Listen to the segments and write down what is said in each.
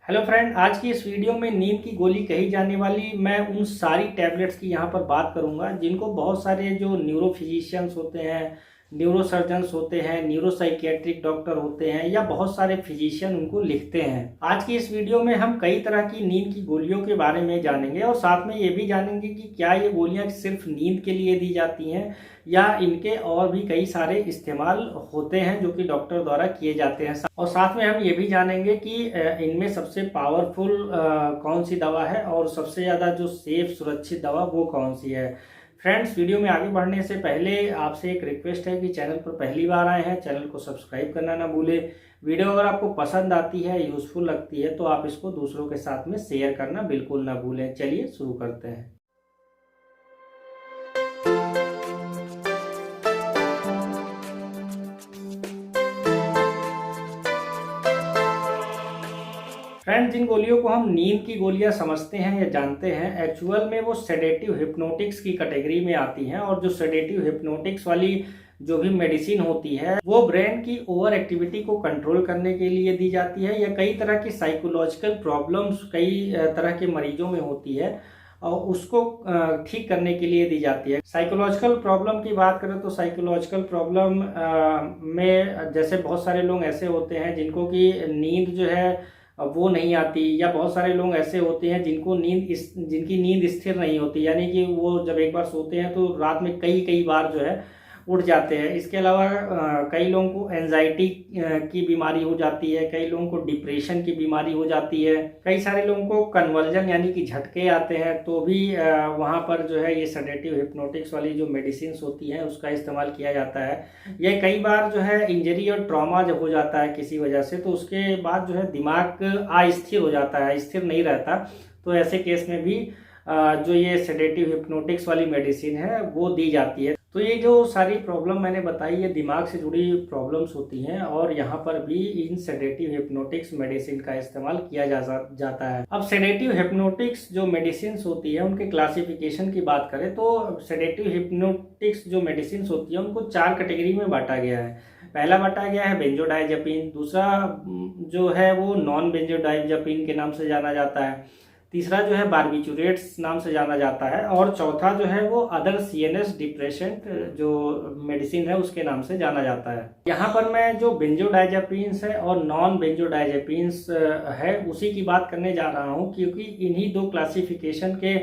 Hello friend, आज की इस वीडियो में नींद की गोली कही जाने वाली मैं उन सारी टैबलेट्स की यहाँ पर बात करूँगा जिनको बहुत सारे जो न्यूरो फिजिशियंस होते हैं, न्यूरो सर्जन्स होते हैं, न्यूरो साइकियाट्रिक डॉक्टर होते हैं या बहुत सारे फिजिशियन उनको लिखते हैं। आज की इस वीडियो में हम कई तरह की नींद की गोलियों के बारे में जानेंगे और साथ में ये भी जानेंगे कि क्या ये गोलियाँ सिर्फ नींद के लिए दी जाती हैं या इनके और भी कई सारे इस्तेमाल होते हैं जो कि डॉक्टर द्वारा किए जाते हैं। और साथ में हम ये भी जानेंगे कि इनमें सबसे पावरफुल कौन सी दवा है और सबसे ज़्यादा जो सेफ सुरक्षित दवा वो कौन सी है। फ्रेंड्स, वीडियो में आगे बढ़ने से पहले आपसे एक रिक्वेस्ट है कि चैनल पर पहली बार आए हैं, चैनल को सब्सक्राइब करना ना भूलें। वीडियो अगर आपको पसंद आती है, यूज़फुल लगती है तो आप इसको दूसरों के साथ में शेयर करना बिल्कुल ना भूलें। चलिए शुरू करते हैं। फ्रेंड, जिन गोलियों को हम नींद की गोलियां समझते हैं या जानते हैं, एक्चुअल में वो सेडेटिव हिप्नोटिक्स की कैटेगरी में आती हैं। और जो सेडेटिव हिप्नोटिक्स वाली जो भी मेडिसिन होती है वो ब्रेन की ओवर एक्टिविटी को कंट्रोल करने के लिए दी जाती है या कई तरह की साइकोलॉजिकल प्रॉब्लम्स कई तरह के मरीजों में होती है और उसको ठीक करने के लिए दी जाती है। साइकोलॉजिकल प्रॉब्लम की बात करें तो साइकोलॉजिकल प्रॉब्लम में जैसे बहुत सारे लोग ऐसे होते हैं जिनको कि नींद जो है वो नहीं आती, या बहुत सारे लोग ऐसे होते हैं जिनकी नींद स्थिर नहीं होती, यानी कि वो जब एक बार सोते हैं तो रात में कई कई बार जो है उठ जाते हैं। इसके अलावा कई लोगों को एंजाइटी की बीमारी हो जाती है, कई लोगों को डिप्रेशन की बीमारी हो जाती है, कई सारे लोगों को कन्वर्जन यानी कि झटके आते हैं। तो भी वहाँ पर जो है ये सेडेटिव हिप्नोटिक्स वाली जो मेडिसिन होती हैं उसका इस्तेमाल किया जाता है। यह कई बार जो है इंजरी और ट्रॉमा जब हो जाता है किसी वजह से तो उसके बाद जो है दिमाग अस्थिर हो जाता है, स्थिर नहीं रहता। तो ऐसे केस में भी जो ये सेडेटिव हिप्नोटिक्स वाली मेडिसिन है वो दी जाती है। तो ये जो सारी प्रॉब्लम मैंने बताई ये दिमाग से जुड़ी प्रॉब्लम्स होती हैं और यहाँ पर भी इन सेडेटिव हिप्नोटिक्स मेडिसिन का इस्तेमाल किया जाता है। अब सेडेटिव हिप्नोटिक्स जो मेडिसिन होती है उनके क्लासिफिकेशन की बात करें तो सेडेटिव हिप्नोटिक्स जो मेडिसिन होती है उनको 4 कैटेगरी में बांटा गया है। पहला बांटा गया है बेंजोडाइजेपिन, दूसरा जो है वो नॉन बेंजोडाइजेपिन के नाम से जाना जाता है, तीसरा जो है बार्बिचुरेट्स नाम से जाना जाता है और चौथा जो है वो अदर सीएनएस डिप्रेसेंट जो मेडिसिन है उसके नाम से जाना जाता है। यहाँ पर मैं जो बेंजोडाइजेपिन्स है और नॉन बेंजोडाइजेपिन्स है उसी की बात करने जा रहा हूँ, क्योंकि इन्हीं दो क्लासिफिकेशन के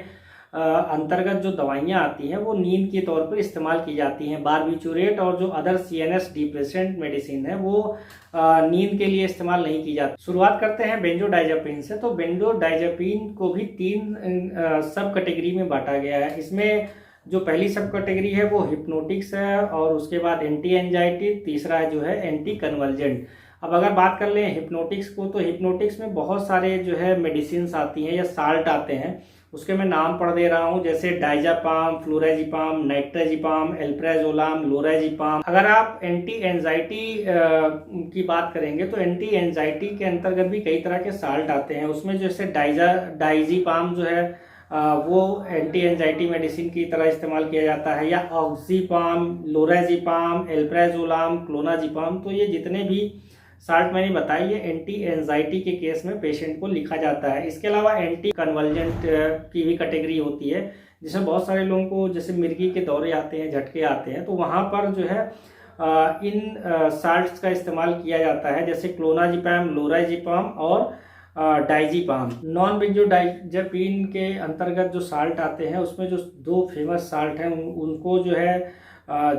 अंतर्गत जो दवाइयाँ आती हैं वो नींद के तौर पर इस्तेमाल की जाती हैं। बार्बिचुरेट और जो अदर सीएनएस डिप्रेसेंट मेडिसिन है वो नींद के लिए इस्तेमाल नहीं की जाती। शुरुआत करते हैं बेंजोडाइजेपिन से। तो बेंजोडाइजेपिन को भी 3 सब कैटेगरी में बांटा गया है। इसमें जो पहली सब कैटेगरी है वो हिप्नोटिक्स है और उसके बाद एंटी एंजाइटी, तीसरा जो है एंटी कन्वर्जेंट। अब अगर बात कर लें हिप्नोटिक्स को तो हिप्नोटिक्स में बहुत सारे जो है मेडिसिन आती हैं या साल्ट आते हैं, उसके मैं नाम पढ़ दे रहा हूँ, जैसे डाइजापाम, फ्लोराजिपाम, नाइट्राजिपाम, एल्प्राजोलाम, लोराजिपाम। अगर आप एंटी एंजाइटी की बात करेंगे तो एंटी एंजाइटी के अंतर्गत भी कई तरह के साल्ट आते हैं। उसमें जैसे डाइजीपाम जो है वो एंटी एंजाइटी मेडिसिन की तरह इस्तेमाल किया जाता है, या ऑक्सीपाम, लोराजिपाम, एल्प्राजोलाम, क्लोनाजिपाम। तो ये जितने भी साल्ट मैंने बताई ये एंटी एंजाइटी के केस में पेशेंट को लिखा जाता है। इसके अलावा एंटी कन्वर्जेंट की भी कैटेगरी होती है, जिसमें बहुत सारे लोगों को जैसे मिर्गी के दौरे आते हैं, झटके आते हैं, तो वहाँ पर जो है इन साल्ट्स का इस्तेमाल किया जाता है, जैसे क्लोनाजिपाम, लोराजिपाम और डाइजीपाम। नॉन बेंजोडाइजेपिन के अंतर्गत जो साल्ट आते हैं उसमें जो 2 फेमस साल्ट हैं उनको जो है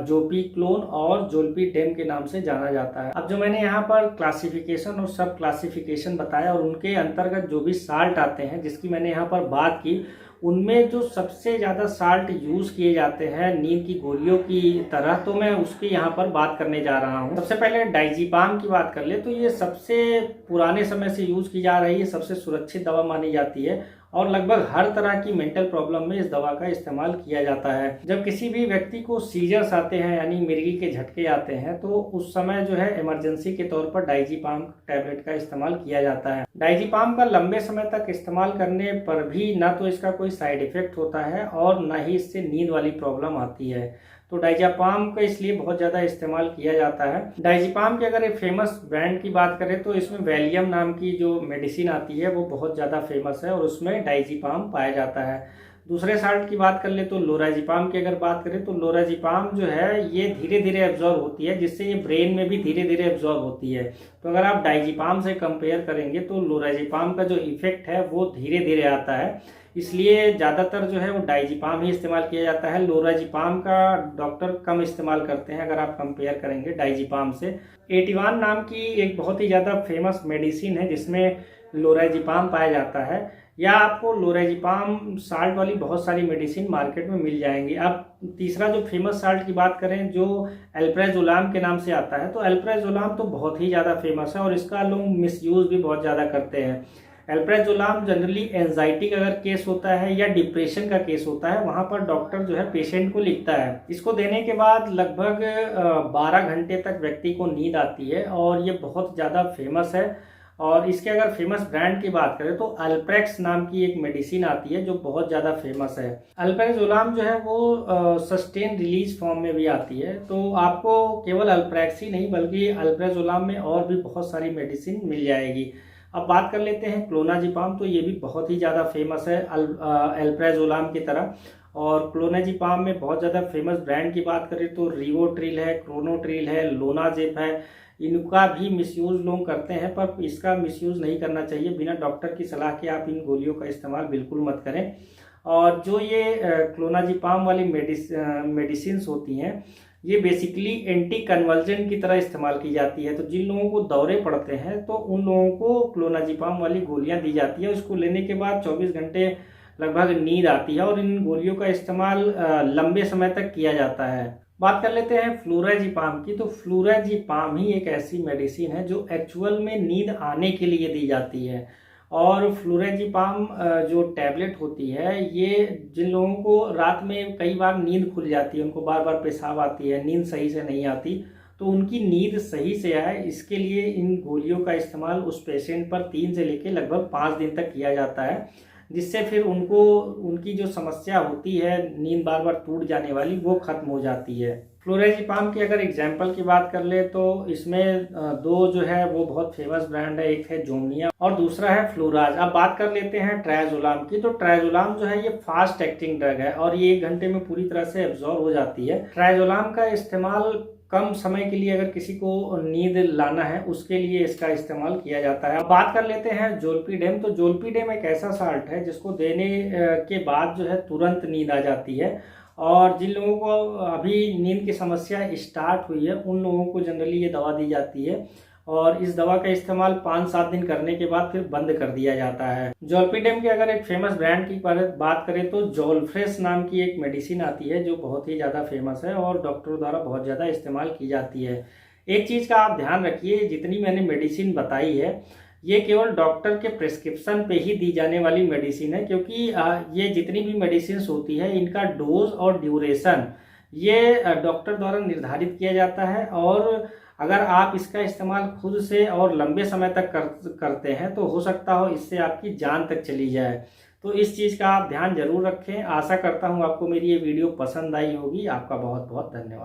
जोपीक्लोन और जोल्पीडेम के नाम से जाना जाता है। अब जो मैंने यहाँ पर क्लासिफिकेशन और सब क्लासिफिकेशन बताया और उनके अंतर्गत जो भी साल्ट आते हैं जिसकी मैंने यहाँ पर बात की, उनमें जो सबसे ज़्यादा साल्ट यूज़ किए जाते हैं नींद की गोलियों की तरह, तो मैं उसकी यहाँ पर बात करने जा रहा हूँ। सबसे पहले डाइजीपाम की बात कर ले तो ये सबसे पुराने समय से यूज़ की जा रही है, सबसे सुरक्षित दवा मानी जाती है और लगभग हर तरह की मेंटल प्रॉब्लम में इस दवा का इस्तेमाल किया जाता है। जब किसी भी व्यक्ति को सीजर्स आते हैं यानी मिर्गी के झटके आते हैं तो उस समय जो है इमरजेंसी के तौर पर डाइजीपाम टैबलेट का इस्तेमाल किया जाता है। डाइजीपाम का लंबे समय तक इस्तेमाल करने पर भी ना तो इसका कोई साइड इफ़ेक्ट होता है और ना ही इससे नींद वाली प्रॉब्लम आती है। तो डायज़ेपाम का इसलिए बहुत ज़्यादा इस्तेमाल किया जाता है। डायज़ेपाम के अगर एक फेमस ब्रांड की बात करें तो इसमें वैलियम नाम की जो मेडिसिन आती है वो बहुत ज़्यादा फेमस है और उसमें डायज़ेपाम पाया जाता है। दूसरे साल्ट की बात कर ले तो लोराज़ेपाम की अगर बात करें तो लोराज़ेपाम जो है ये धीरे धीरे एब्जॉर्ब होती है, जिससे ये ब्रेन में भी धीरे धीरे एब्जॉर्ब होती है। तो अगर आप डायज़ेपाम से कंपेयर करेंगे तो लोराज़ेपाम का जो इफेक्ट है वो धीरे धीरे आता है, इसलिए ज़्यादातर जो है वो डायज़ेपाम ही इस्तेमाल किया जाता है। लोराज़ेपाम का डॉक्टर कम इस्तेमाल करते हैं अगर आप कंपेयर करेंगे डायज़ेपाम से। एटिवान नाम की एक बहुत ही ज़्यादा फेमस मेडिसिन है जिसमें लोराज़ेपाम पाया जाता है, या आपको लोराज़ेपाम साल्ट वाली बहुत सारी मेडिसिन मार्केट में मिल जाएंगी। अब तीसरा जो फेमस साल्ट की बात करें जो अल्प्राज़ोलाम के नाम से आता है, तो अल्प्राज़ोलाम तो बहुत ही ज़्यादा फेमस है और इसका लोग मिसयूज़ भी बहुत ज़्यादा करते हैं। अल्प्राज़ोलाम जनरली एंजाइटी का अगर केस होता है या डिप्रेशन का केस होता है, वहाँ पर डॉक्टर जो है पेशेंट को लिखता है। इसको देने के बाद लगभग 12 घंटे तक व्यक्ति को नींद आती है और ये बहुत ज़्यादा फेमस है। और इसके अगर फेमस ब्रांड की बात करें तो अल्प्रेक्स नाम की एक मेडिसिन आती है जो बहुत ज़्यादा फेमस है। अल्प्राज़ोलाम जो है वो सस्टेन रिलीज फॉर्म में भी आती है, तो आपको केवल अल्प्रेक्स ही नहीं बल्कि अल्प्राज़ोलाम में और भी बहुत सारी मेडिसिन मिल जाएगी। अब बात कर लेते हैं क्लोनाज़ेपाम, तो ये भी बहुत ही ज़्यादा फेमस है अल्प्राज़ोलाम की तरह। और क्लोनाज़ेपाम में बहुत ज़्यादा फेमस ब्रांड की बात करें तो रिवोट्रिल है, क्रोनोट्रिल है, लोनाजेप है। इनका भी मिसयूज़ लोग करते हैं, पर इसका मिसयूज़ नहीं करना चाहिए। बिना डॉक्टर की सलाह के आप इन गोलियों का इस्तेमाल बिल्कुल मत करें। और जो ये क्लोनाज़ेपाम वाली मेडिसिन्स होती हैं ये बेसिकली एंटी कन्वर्जन की तरह इस्तेमाल की जाती है। तो जिन लोगों को दौरे पड़ते हैं तो उन लोगों को क्लोनाज़ेपाम वाली गोलियां दी जाती है। उसको लेने के बाद 24 घंटे लगभग नींद आती है और इन गोलियों का इस्तेमाल लंबे समय तक किया जाता है। बात कर लेते हैं फ्लोराज़ेपाम की, तो फ्लोराज़ेपाम ही एक ऐसी मेडिसिन है जो एक्चुअल में नींद आने के लिए दी जाती है। और फ्लोराज़ेपाम जो टैबलेट होती है ये जिन लोगों को रात में कई बार नींद खुल जाती है, उनको बार बार पेशाब आती है, नींद सही से नहीं आती, तो उनकी नींद सही से आए इसके लिए इन गोलियों का इस्तेमाल उस पेशेंट पर 3 से लेकर लगभग 5 दिन तक किया जाता है, जिससे फिर उनको उनकी जो समस्या होती है नींद बार बार टूट जाने वाली वो खत्म हो जाती है। फ्लोराज़ेपाम की अगर एग्जाम्पल की बात कर ले तो इसमें दो जो है वो बहुत फेमस ब्रांड है, एक है जोनिया और दूसरा है फ्लोराज। अब बात कर लेते हैं ट्राज़ोलाम की, तो ट्राज़ोलाम जो है ये फास्ट एक्टिंग ड्रग है और ये 1 घंटे में पूरी तरह से एब्जॉर्ब हो जाती है। ट्राज़ोलाम का इस्तेमाल कम समय के लिए अगर किसी को नींद लाना है उसके लिए इसका इस्तेमाल किया जाता है। अब बात कर लेते हैं ज़ोलपीडेम, तो ज़ोलपीडेम एक ऐसा साल्ट है जिसको देने के बाद जो है तुरंत नींद आ जाती है। और जिन लोगों को अभी नींद की समस्या स्टार्ट हुई है उन लोगों को जनरली ये दवा दी जाती है और इस दवा का इस्तेमाल 5-7 दिन करने के बाद फिर बंद कर दिया जाता है। ज़ोलपीडेम की अगर एक फेमस ब्रांड की बात करें तो ज़ोलफ्रेश नाम की एक मेडिसिन आती है जो बहुत ही ज़्यादा फेमस है और डॉक्टरों द्वारा बहुत ज़्यादा इस्तेमाल की जाती है। एक चीज़ का आप ध्यान रखिए, जितनी मैंने मेडिसिन बताई है ये केवल डॉक्टर के प्रिस्क्रिप्शन पे ही दी जाने वाली मेडिसिन है, क्योंकि ये जितनी भी मेडिसिन होती है इनका डोज और ड्यूरेशन ये डॉक्टर द्वारा निर्धारित किया जाता है। और अगर आप इसका इस्तेमाल खुद से और लंबे समय तक करते हैं तो हो सकता हो इससे आपकी जान तक चली जाए। तो इस चीज़ का आप ध्यान जरूर रखें। आशा करता हूँ आपको मेरी ये वीडियो पसंद आई होगी। आपका बहुत बहुत धन्यवाद।